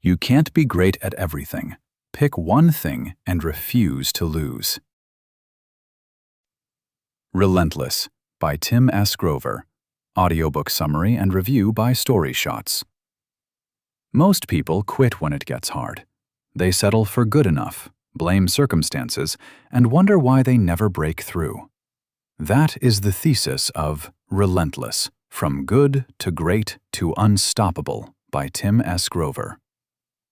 You can't be great at everything. Pick one thing and refuse to lose. Relentless by Tim S. Grover. Audiobook summary and review by StoryShots. Most people quit when it gets hard. They settle for good enough, blame circumstances, and wonder why they never break through. That is the thesis of Relentless, From Good to Great to Unstoppable by Tim S. Grover.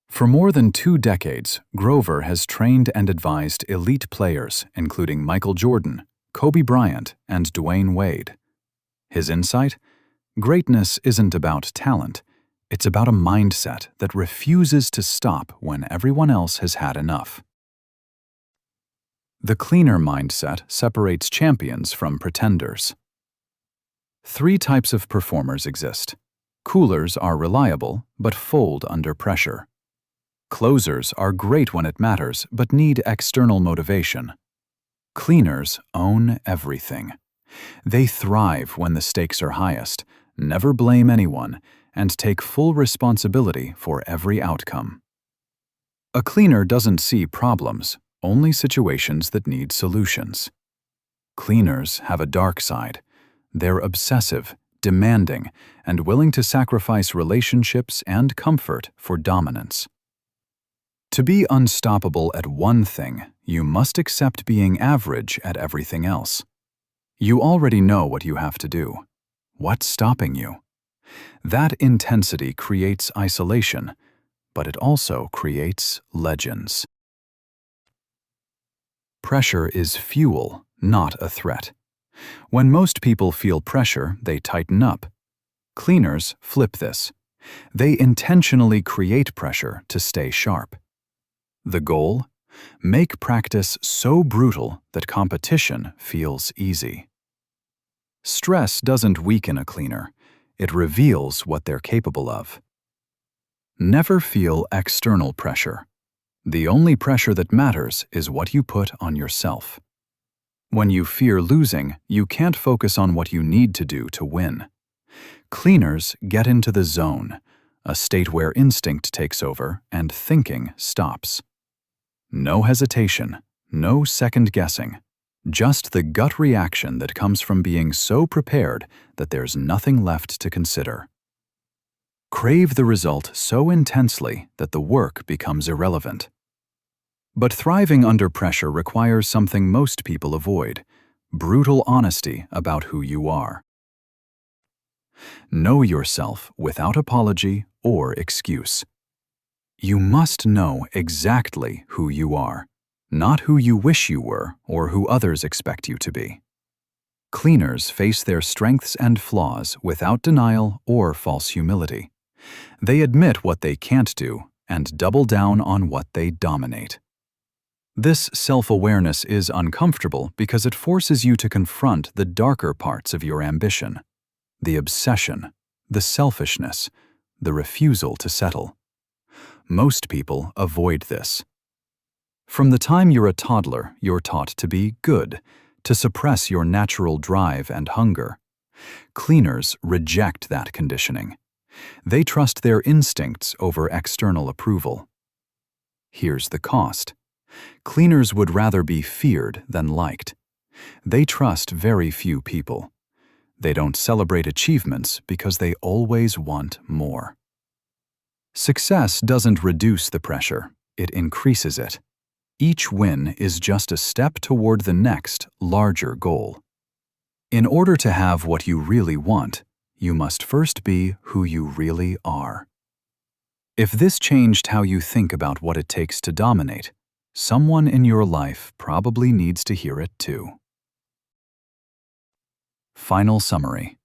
For more than 2 decades, Grover has trained and advised elite players, including Michael Jordan, Kobe Bryant, and Dwayne Wade. His insight? Greatness isn't about talent. It's about a mindset that refuses to stop when everyone else has had enough. The cleaner mindset separates champions from pretenders. 3 types of performers exist. Coolers are reliable, but fold under pressure. Closers are great when it matters, but need external motivation. Cleaners own everything. They thrive when the stakes are highest, never blame anyone, and take full responsibility for every outcome. A cleaner doesn't see problems, only situations that need solutions. Cleaners have a dark side. They're obsessive, demanding, and willing to sacrifice relationships and comfort for dominance. To be unstoppable at one thing, you must accept being average at everything else. You already know what you have to do. What's stopping you? That intensity creates isolation, but it also creates legends. Pressure is fuel, not a threat. When most people feel pressure, they tighten up. Cleaners flip this. They intentionally create pressure to stay sharp. The goal? Make practice so brutal that competition feels easy. Stress doesn't weaken a cleaner. It reveals what they're capable of. Never feel external pressure. The only pressure that matters is what you put on yourself. When you fear losing, you can't focus on what you need to do to win. Cleaners get into the zone, a state where instinct takes over and thinking stops. No hesitation, no second guessing, just the gut reaction that comes from being so prepared that there's nothing left to consider. Crave the result so intensely that the work becomes irrelevant. But thriving under pressure requires something most people avoid: brutal honesty about who you are. Know yourself without apology or excuse. You must know exactly who you are, not who you wish you were or who others expect you to be. Cleaners face their strengths and flaws without denial or false humility. They admit what they can't do and double down on what they dominate. This self-awareness is uncomfortable because it forces you to confront the darker parts of your ambition: the obsession, the selfishness, the refusal to settle. Most people avoid this. From the time you're a toddler, you're taught to be good, to suppress your natural drive and hunger. Cleaners reject that conditioning. They trust their instincts over external approval. Here's the cost. Cleaners would rather be feared than liked. They trust very few people. They don't celebrate achievements because they always want more. Success doesn't reduce the pressure, it increases it. Each win is just a step toward the next, larger goal. In order to have what you really want, you must first be who you really are. If this changed how you think about what it takes to dominate, someone in your life probably needs to hear it too. Final summary.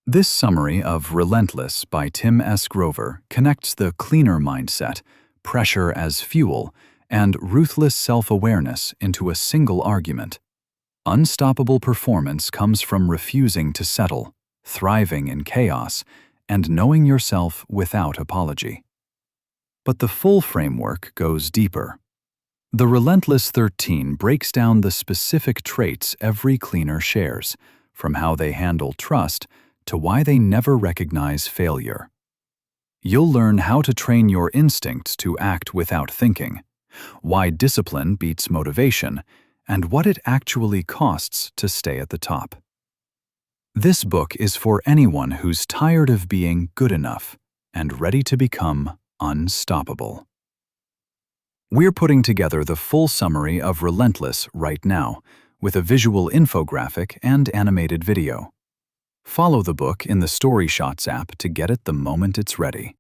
This summary of Relentless by Tim S. Grover connects the cleaner mindset, pressure as fuel, and ruthless self-awareness into a single argument. Unstoppable performance comes from refusing to settle, thriving in chaos, and knowing yourself without apology. But the full framework goes deeper. The Relentless 13 breaks down the specific traits every cleaner shares, from how they handle trust to why they never recognize failure. You'll learn how to train your instincts to act without thinking, why discipline beats motivation, and what it actually costs to stay at the top. This book is for anyone who's tired of being good enough and ready to become unstoppable. We're putting together the full summary of Relentless right now, with a visual infographic and animated video. Follow the book in the StoryShots app to get it the moment it's ready.